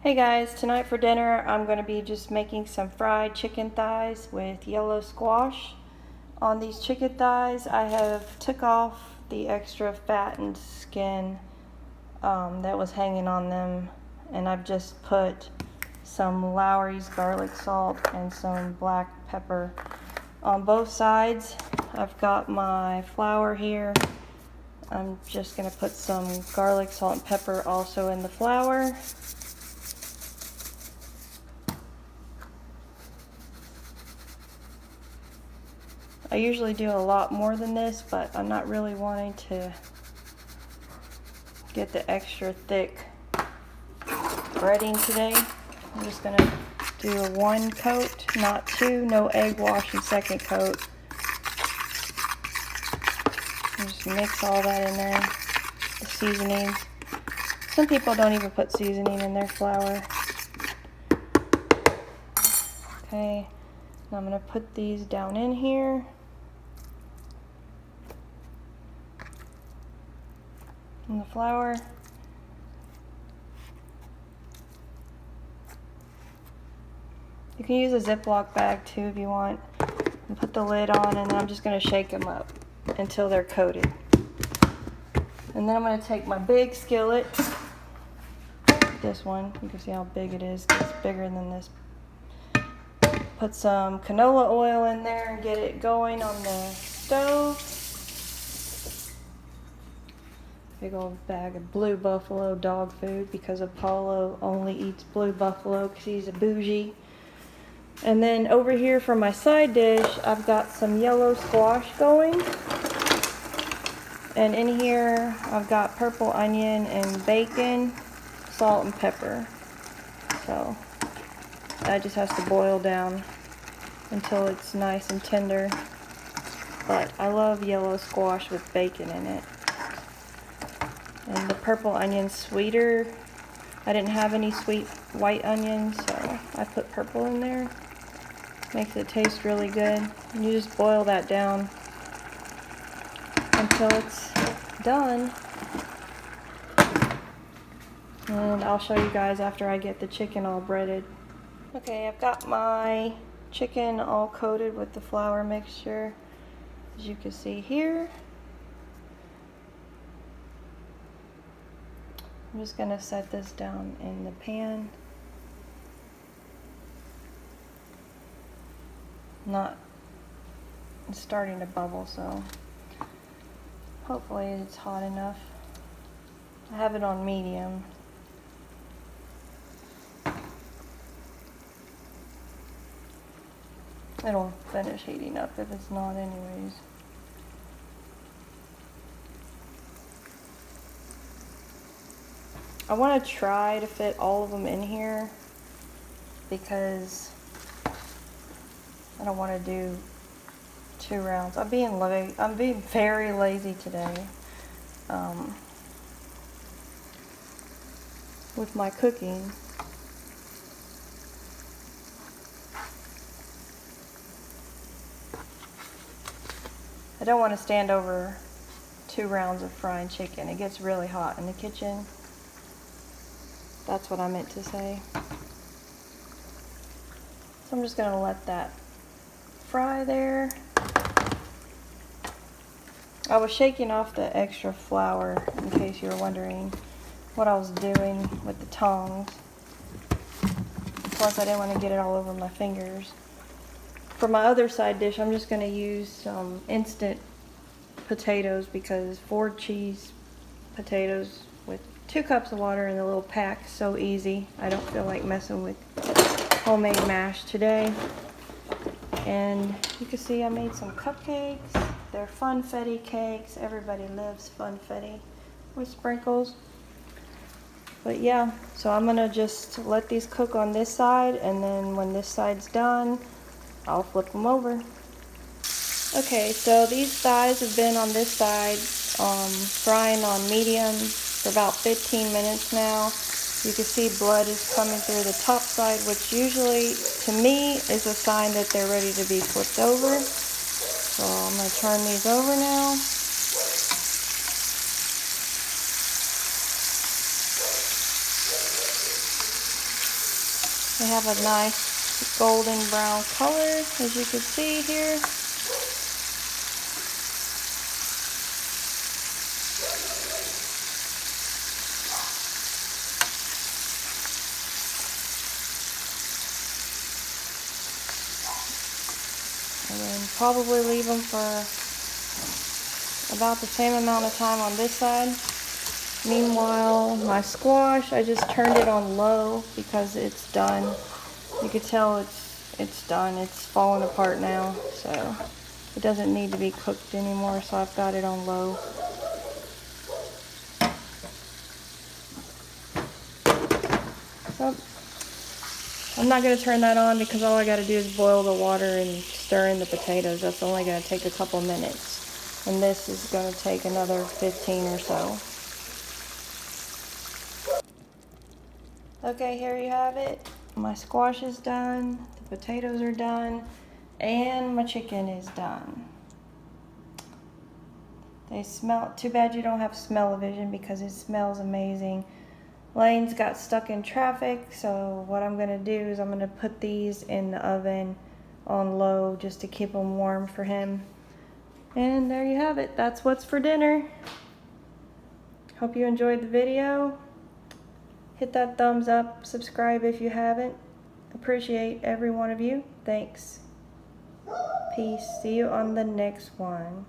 Hey guys, tonight for dinner I'm going to be just making some fried chicken thighs with yellow squash. On these chicken thighs I have took off the extra fat and skin that was hanging on them, and I've just put some Lowry's garlic salt and some black pepper on both sides. I've got my flour here. I'm just going to put some garlic, salt, and pepper also in the flour. I usually do a lot more than this, but I'm not really wanting to get the extra thick breading today. I'm just going to do a 1 coat, not 2, no egg wash and second coat. And just mix all that in there, the seasonings. Some people don't even put seasoning in their flour. Okay, now I'm going to put these down in here. In the flour. You can use a Ziploc bag too if you want, and put the lid on, and then I'm just going to shake them up until they're coated. And then I'm going to take my big skillet, this one, you can see how big it is, it's bigger than this. Put some canola oil in there and get it going on the stove. Big old bag of Blue Buffalo dog food, because Apollo only eats Blue Buffalo because he's a bougie. And then over here for my side dish, I've got some yellow squash going. And in here, I've got purple onion and bacon, salt and pepper. So that just has to boil down until it's nice and tender. But I love yellow squash with bacon in it. And the purple onion's sweeter. I didn't have any sweet white onions, so I put purple in there. Makes it taste really good. And you just boil that down until it's done. And I'll show you guys after I get the chicken all breaded. Okay, I've got my chicken all coated with the flour mixture, as you can see here. I'm just going to set this down in the pan. It's starting to bubble, so hopefully it's hot enough. I have it on medium. It'll finish heating up if it's not anyways. I want to try to fit all of them in here because I don't want to do 2 rounds. I'm being very lazy today with my cooking. I don't want to stand over 2 rounds of frying chicken. It gets really hot in the kitchen. That's what I meant to say. So I'm just going to let that fry there. I was shaking off the extra flour in case you were wondering what I was doing with the tongs. Plus I didn't want to get it all over my fingers. For my other side dish, I'm just going to use some instant potatoes, because Ford cheese potatoes with 2 cups of water in a little pack, so easy. I don't feel like messing with homemade mash today. And you can see I made some cupcakes. They're funfetti cakes. Everybody loves funfetti with sprinkles. But yeah, so I'm gonna just let these cook on this side, and then when this side's done, I'll flip them over. Okay, so these thighs have been on this side frying on medium for about 15 minutes now. You can see blood is coming through the top side, which usually, to me, is a sign that they're ready to be flipped over. So I'm going to turn these over now. They have a nice golden brown color, as you can see here. And then probably leave them for about the same amount of time on this side. Meanwhile, my squash, I just turned it on low because it's done. You can tell it's done. It's falling apart now, so it doesn't need to be cooked anymore, so I've got it on low. So I'm not going to turn that on because all I got to do is boil the water and stir in the potatoes. That's only going to take a couple minutes. And this is going to take another 15 or so. Okay, here you have it. My squash is done, the potatoes are done, and my chicken is done. They smell, too bad you don't have smell-o-vision because it smells amazing. Lane's got stuck in traffic, so what I'm gonna do is I'm gonna put these in the oven on low just to keep them warm for him. And there you have it. That's what's for dinner. Hope you enjoyed the video. Hit that thumbs up, subscribe if you haven't. Appreciate every one of you. Thanks. Peace. See you on the next one.